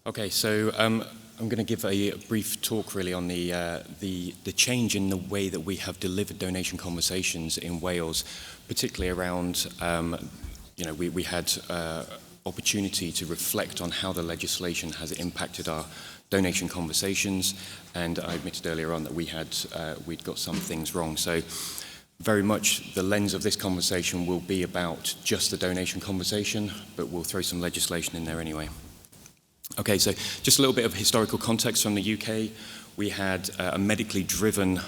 Okay, so I'm going to give a brief talk really on the change in the way that we have delivered donation conversations in Wales, particularly around, we had opportunity to reflect on how the legislation has impacted our donation conversations, and I admitted earlier on that we'd got some things wrong. So very much the lens of this conversation will be about just the donation conversation, but we'll throw some legislation in there anyway. Okay, so just a little bit of historical context from the UK. We had a medically driven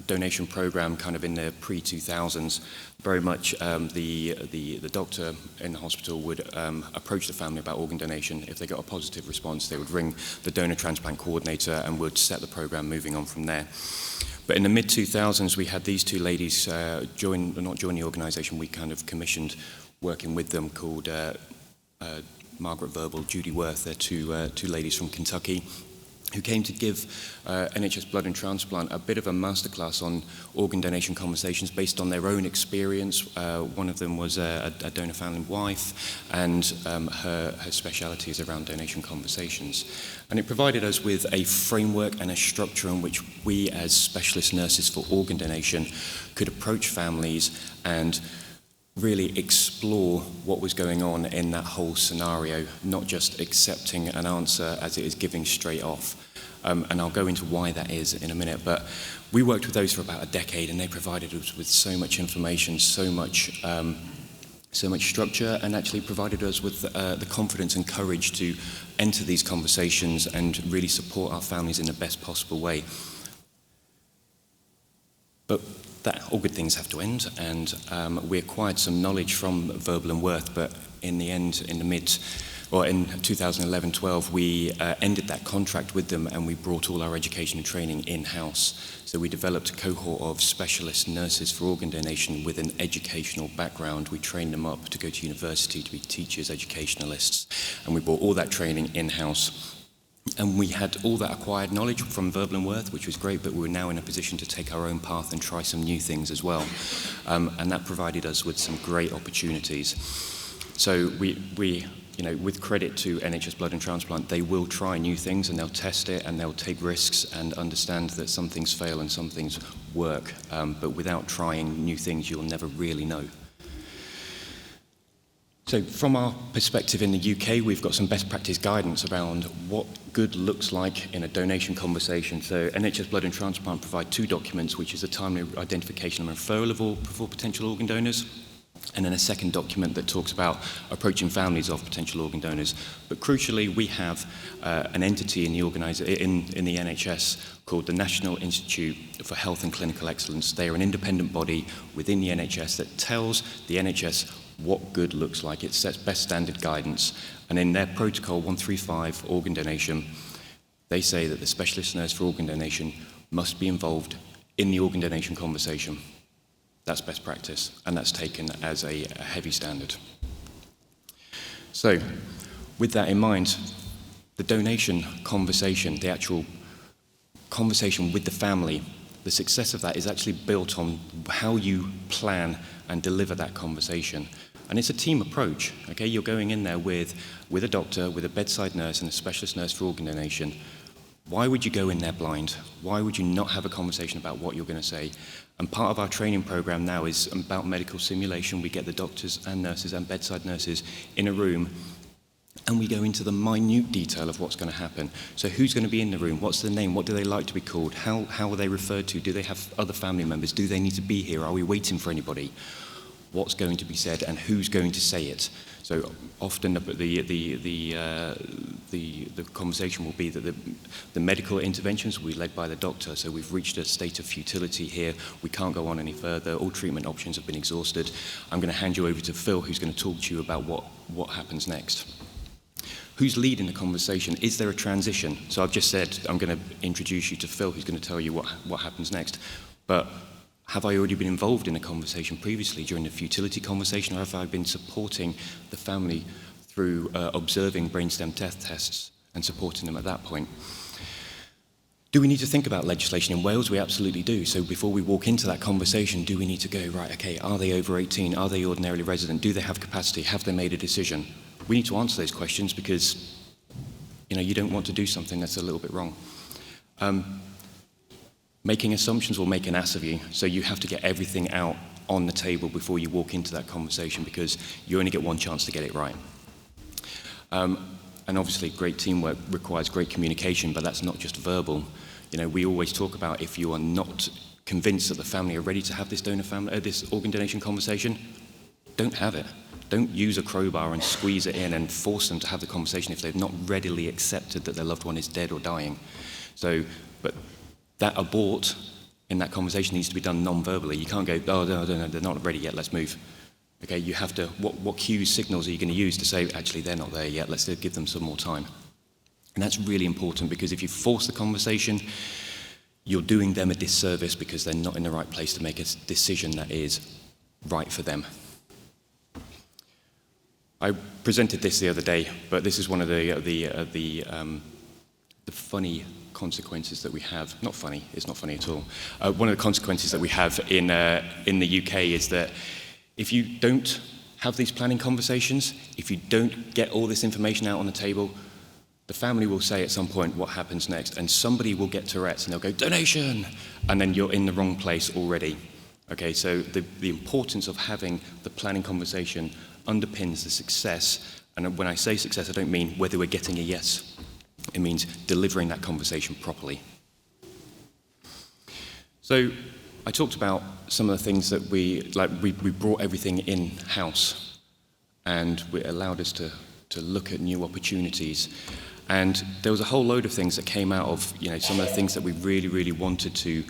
donation program kind of in the pre-2000s. Very much the doctor in the hospital would approach the family about organ donation. If they got a positive response, they would ring the donor transplant coordinator and would set the program moving on from there. But in the mid-2000s, we had these two ladies not join the organisation, we kind of commissioned working with them, called Margaret Verbal, Judy Worth. They're two ladies from Kentucky who came to give NHS Blood and Transplant a bit of a masterclass on organ donation conversations based on their own experience. One of them was a donor family wife, and her speciality is around donation conversations. And it provided us with a framework and a structure in which we as specialist nurses for organ donation could approach families and really explore what was going on in that whole scenario, not just accepting an answer as it is giving straight off. And I'll go into why that is in a minute, but we worked with those for about a decade, and they provided us with so much information, so much structure, and actually provided us with the confidence and courage to enter these conversations and really support our families in the best possible way. But all good things have to end, and we acquired some knowledge from Verbal and Worth, but in the end, in 2011-12, we ended that contract with them, and we brought all our education and training in-house. So we developed a cohort of specialist nurses for organ donation with an educational background. We trained them up to go to university to be teachers, educationalists, and we brought all that training in-house. And we had all that acquired knowledge from Verbal and Worth, which was great, but we were now in a position to take our own path and try some new things as well. And that provided us with some great opportunities. So we with credit to NHS Blood and Transplant, they will try new things and they'll test it and they'll take risks and understand that some things fail and some things work. But without trying new things, you'll never really know. So from our perspective in the UK, we've got some best practice guidance around what good looks like in a donation conversation. So NHS Blood and Transplant provide two documents, which is a timely identification and referral of all for potential organ donors, and then a second document that talks about approaching families of potential organ donors. But crucially, we have an entity in the NHS called the National Institute for Health and Clinical Excellence. They are an independent body within the NHS that tells the NHS what good looks like. It sets best standard guidance, and in their protocol 135 organ donation, they say that the specialist nurse for organ donation must be involved in the organ donation conversation. That's best practice, and that's taken as a heavy standard. So, with that in mind, the donation conversation, the actual conversation with the family, the success of that is actually built on how you plan and deliver that conversation. And it's a team approach, okay? You're going in there with a doctor, with a bedside nurse and a specialist nurse for organ donation. Why would you go in there blind? Why would you not have a conversation about what you're going to say? And part of our training program now is about medical simulation. We get the doctors and nurses and bedside nurses in a room, and we go into the minute detail of what's going to happen. So who's going to be in the room? What's the name? What do they like to be called? How are they referred to? Do they have other family members? Do they need to be here? Are we waiting for anybody? What's going to be said and who's going to say it? So often the conversation will be that the medical interventions will be led by the doctor. So we've reached a state of futility here. We can't go on any further. All treatment options have been exhausted. I'm going to hand you over to Phil, who's going to talk to you about what happens next. Who's leading the conversation? Is there a transition? So I've just said I'm going to introduce you to Phil, who's going to tell you what happens next. But have I already been involved in a conversation previously during the futility conversation, or have I been supporting the family through observing brainstem tests and supporting them at that point? Do we need to think about legislation in Wales? We absolutely do. So before we walk into that conversation, do we need to go, right, okay, are they over 18? Are they ordinarily resident? Do they have capacity? Have they made a decision? We need to answer those questions because you don't want to do something that's a little bit wrong. Making assumptions will make an ass of you, so you have to get everything out on the table before you walk into that conversation, because you only get one chance to get it right. And obviously, great teamwork requires great communication, but that's not just verbal. We always talk about, if you are not convinced that the family are ready to have this this organ donation conversation, don't have it. Don't use a crowbar and squeeze it in and force them to have the conversation if they've not readily accepted that their loved one is dead or dying. But that abort in that conversation needs to be done non-verbally. You can't go, oh, no, they're not ready yet, let's move. Okay, you have to, what cues, signals are you going to use to say, actually, they're not there yet, let's give them some more time. And that's really important, because if you force the conversation, you're doing them a disservice, because they're not in the right place to make a decision that is right for them. I presented this the other day, but this is one of the funny consequences that we have. Not funny, it's not funny at all. One of the consequences that we have in the UK is that if you don't have these planning conversations, if you don't get all this information out on the table, the family will say at some point, what happens next? And somebody will get Tourette's and they'll go, donation! And then you're in the wrong place already. Okay, so the importance of having the planning conversation underpins the success. And when I say success, I don't mean whether we're getting a yes. It means delivering that conversation properly. So I talked about some of the things that we brought everything in-house, and it allowed us to look at new opportunities. And there was a whole load of things that came out of some of the things that we really, really wanted to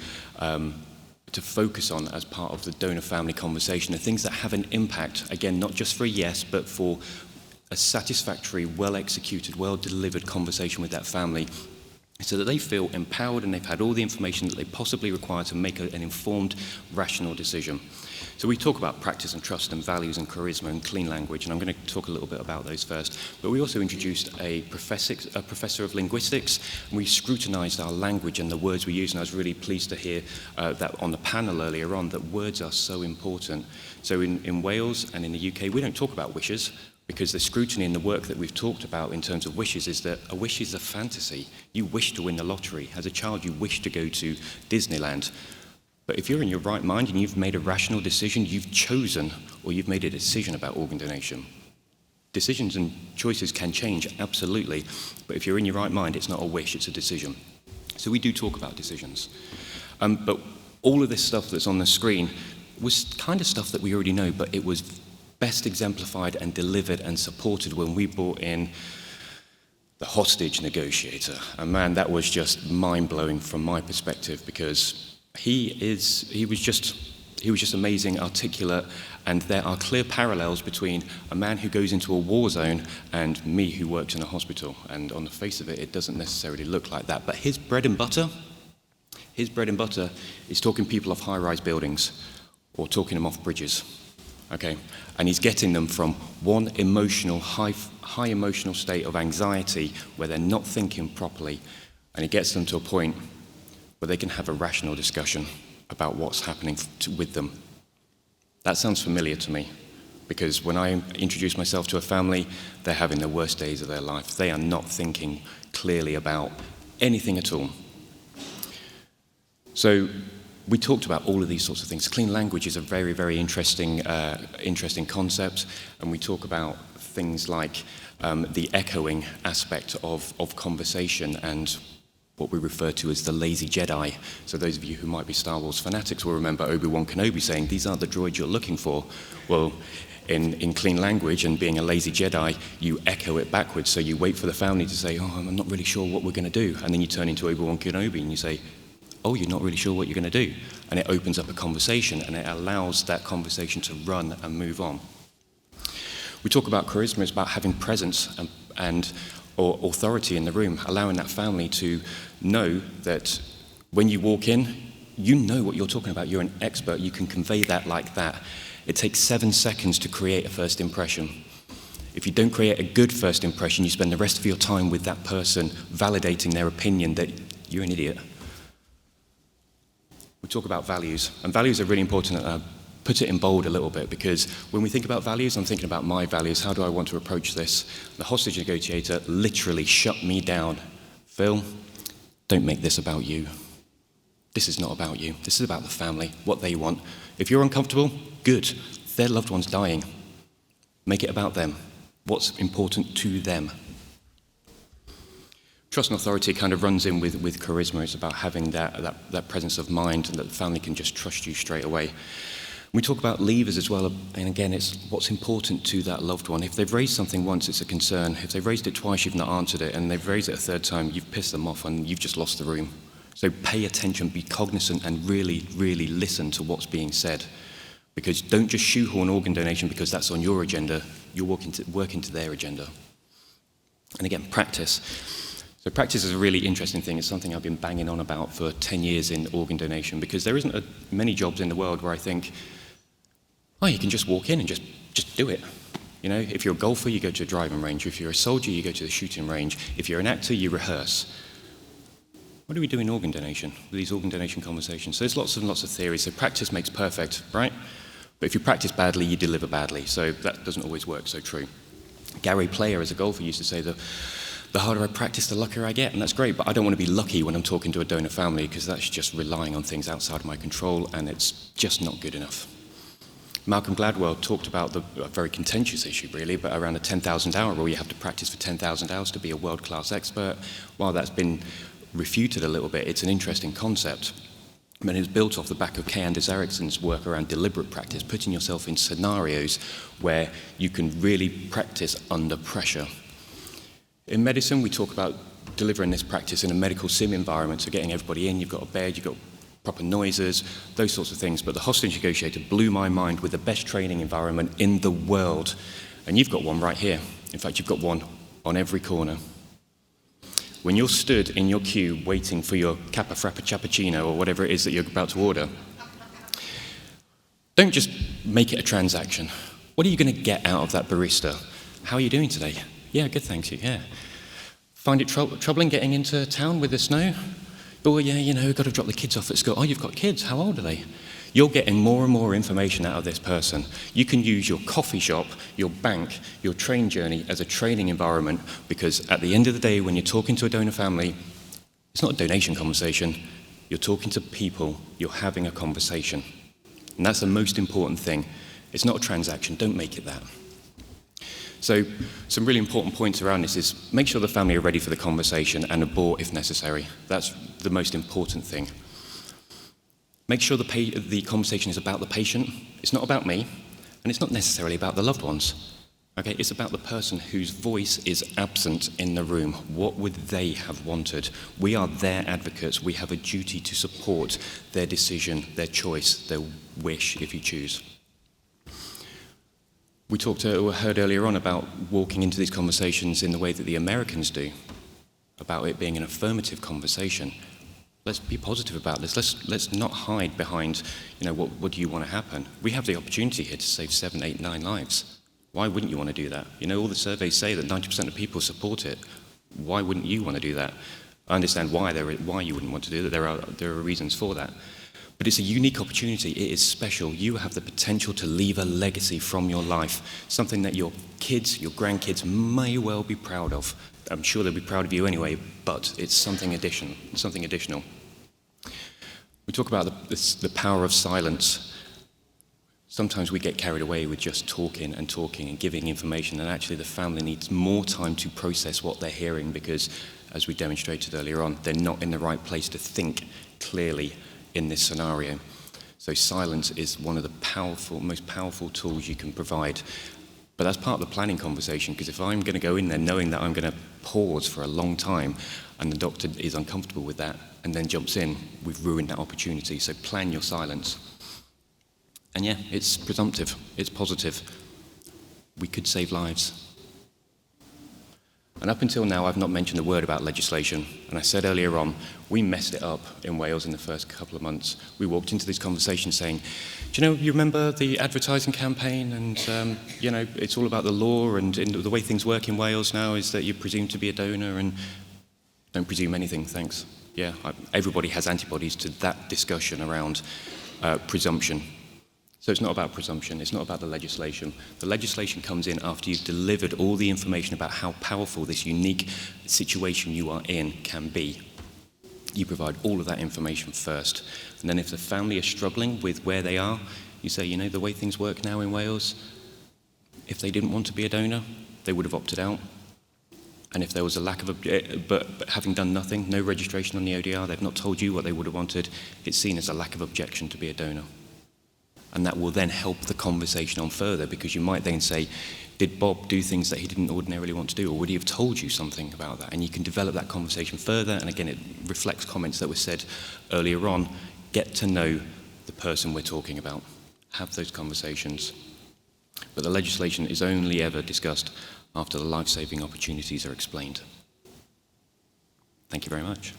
focus on as part of the donor family conversation, the things that have an impact, again, not just for a yes, but for a satisfactory, well-executed, well-delivered conversation with that family, so that they feel empowered and they've had all the information that they possibly require to make an informed, rational decision. So we talk about practice and trust and values and charisma and clean language, and I'm going to talk a little bit about those first. But we also introduced a professor of linguistics, and we scrutinized our language and the words we use, and I was really pleased to hear that on the panel earlier on, that words are so important. So in Wales and in the UK, we don't talk about wishes, because the scrutiny and the work that we've talked about in terms of wishes is that a wish is a fantasy. You wish to win the lottery. As a child, you wish to go to Disneyland. But if you're in your right mind and you've made a rational decision, you've chosen or you've made a decision about organ donation. Decisions and choices can change, absolutely. But if you're in your right mind, it's not a wish, it's a decision. So we do talk about decisions. But all of this stuff that's on the screen was kind of stuff that we already know, but it was best exemplified and delivered and supported when we brought in the hostage negotiator. And man, that was just mind-blowing from my perspective, because he was just amazing, articulate, and there are clear parallels between a man who goes into a war zone and me who works in a hospital. And on the face of it, it doesn't necessarily look like that. But his bread and butter is talking people off high-rise buildings or talking them off bridges. Okay, and he's getting them from one high emotional state of anxiety where they're not thinking properly, and he gets them to a point where they can have a rational discussion about what's happening with them. That sounds familiar to me, because when I introduce myself to a family, they're having the worst days of their life. They are not thinking clearly about anything at all. So we talked about all of these sorts of things. Clean language is a very, very interesting concept, and we talk about things like the echoing aspect of conversation and what we refer to as the lazy Jedi. So those of you who might be Star Wars fanatics will remember Obi-Wan Kenobi saying, these aren't the droids you're looking for. Well, in clean language and being a lazy Jedi, you echo it backwards. So you wait for the family to say, oh, I'm not really sure what we're going to do. And then you turn into Obi-Wan Kenobi and you say, oh, you're not really sure what you're going to do. And it opens up a conversation, and it allows that conversation to run and move on. We talk about charisma. It's about having presence or authority in the room, allowing that family to know that when you walk in, you know what you're talking about. You're an expert. You can convey that like that. It takes 7 seconds to create a first impression. If you don't create a good first impression, you spend the rest of your time with that person validating their opinion that you're an idiot. We talk about values, and values are really important put it in bold a little bit, because when we think about values, I'm thinking about my values. How do I want to approach this? The hostage negotiator literally shut me down. Phil, don't make this about you. This is not about you. This is about the family, what they want. If you're uncomfortable, good. Their loved one's dying. Make it about them. What's important to them? Trust and authority kind of runs in with charisma. It's about having that presence of mind, and that the family can just trust you straight away. We talk about levers as well, and again, it's what's important to that loved one. If they've raised something once, it's a concern. If they've raised it twice, you've not answered it, and they've raised it a third time, you've pissed them off and you've just lost the room. So pay attention, be cognizant, and really, really listen to what's being said. Because don't just shoehorn organ donation because that's on your agenda. You're work into their agenda. And again, practice. So practice is a really interesting thing. It's something I've been banging on about for 10 years in organ donation, because there isn't many jobs in the world where I think, oh, you can just walk in and just do it. You know, if you're a golfer, you go to a driving range. If you're a soldier, you go to the shooting range. If you're an actor, you rehearse. What do we do in organ donation, with these organ donation conversations? So there's lots and lots of theories. So practice makes perfect, right? But if you practice badly, you deliver badly. So that doesn't always work so true. Gary Player, as a golfer, used to say that the harder I practice, the luckier I get, and that's great, but I don't want to be lucky when I'm talking to a donor family, because that's just relying on things outside of my control, and it's just not good enough. Malcolm Gladwell talked about a very contentious issue, really, but around a 10,000 hour rule. You have to practice for 10,000 hours to be a world-class expert. While that's been refuted a little bit, it's an interesting concept. And it was built off the back of Kay Anders Ericsson's work around deliberate practice, putting yourself in scenarios where you can really practice under pressure. In medicine, we talk about delivering this practice in a medical sim environment, so getting everybody in, you've got a bed, you've got proper noises, those sorts of things. But the hostage negotiator blew my mind with the best training environment in the world. And you've got one right here. In fact, you've got one on every corner. When you're stood in your queue waiting for your Kappa Frappa Cappuccino or whatever it is that you're about to order, don't just make it a transaction. What are you going to get out of that barista? How are you doing today? Yeah, good, thank you, yeah. Find it troubling getting into town with the snow? Oh, yeah, you know, got to drop the kids off at school. Oh, you've got kids, how old are they? You're getting more and more information out of this person. You can use your coffee shop, your bank, your train journey as a training environment, because at the end of the day, when you're talking to a donor family, it's not a donation conversation. You're talking to people, you're having a conversation. And that's the most important thing. It's not a transaction, don't make it that. So some really important points around this is make sure the family are ready for the conversation and abort if necessary. That's the most important thing. Make sure the conversation is about the patient. It's not about me, and it's not necessarily about the loved ones. Okay, it's about the person whose voice is absent in the room. What would they have wanted? We are their advocates. We have a duty to support their decision, their choice, their wish, if you choose. We heard earlier on about walking into these conversations in the way that the Americans do, about it being an affirmative conversation. Let's be positive about this. Let's not hide behind, what do you want to happen? We have the opportunity here to save 7, 8, 9 lives. Why wouldn't you want to do that? All the surveys say that 90% of people support it. Why wouldn't you want to do that? I understand why you wouldn't want to do that. There are reasons for that. But it's a unique opportunity. It is special. You have the potential to leave a legacy from your life, something that your kids, your grandkids may well be proud of. I'm sure they'll be proud of you anyway, but it's something additional. We talk about the power of silence. Sometimes we get carried away with just talking and giving information, and actually the family needs more time to process what they're hearing, because, as we demonstrated earlier on, they're not in the right place to think clearly in this scenario. So silence is one of the most powerful tools you can provide. But that's part of the planning conversation, because if I'm going to go in there knowing that I'm going to pause for a long time and the doctor is uncomfortable with that and then jumps in, we've ruined that opportunity. So plan your silence. And yeah, it's presumptive, it's positive. We could save lives. And up until now, I've not mentioned a word about legislation. And I said earlier on, we messed it up in Wales in the first couple of months. We walked into this conversation saying, you remember the advertising campaign? And, it's all about the law, and the way things work in Wales now is that you're presumed to be a donor, and don't presume anything, thanks. Yeah, everybody has antibodies to that discussion around presumption. So it's not about presumption, it's not about the legislation. The legislation comes in after you've delivered all the information about how powerful this unique situation you are in can be. You provide all of that information first. And then if the family is struggling with where they are, you say, you know, the way things work now in Wales, if they didn't want to be a donor, they would have opted out. And if there was a lack of, but having done nothing, no registration on the ODR, they've not told you what they would have wanted, it's seen as a lack of objection to be a donor. And that will then help the conversation on further, because you might then say, did Bob do things that he didn't ordinarily want to do, or would he have told you something about that? And you can develop that conversation further, and again, it reflects comments that were said earlier on. Get to know the person we're talking about. Have those conversations. But the legislation is only ever discussed after the life-saving opportunities are explained. Thank you very much.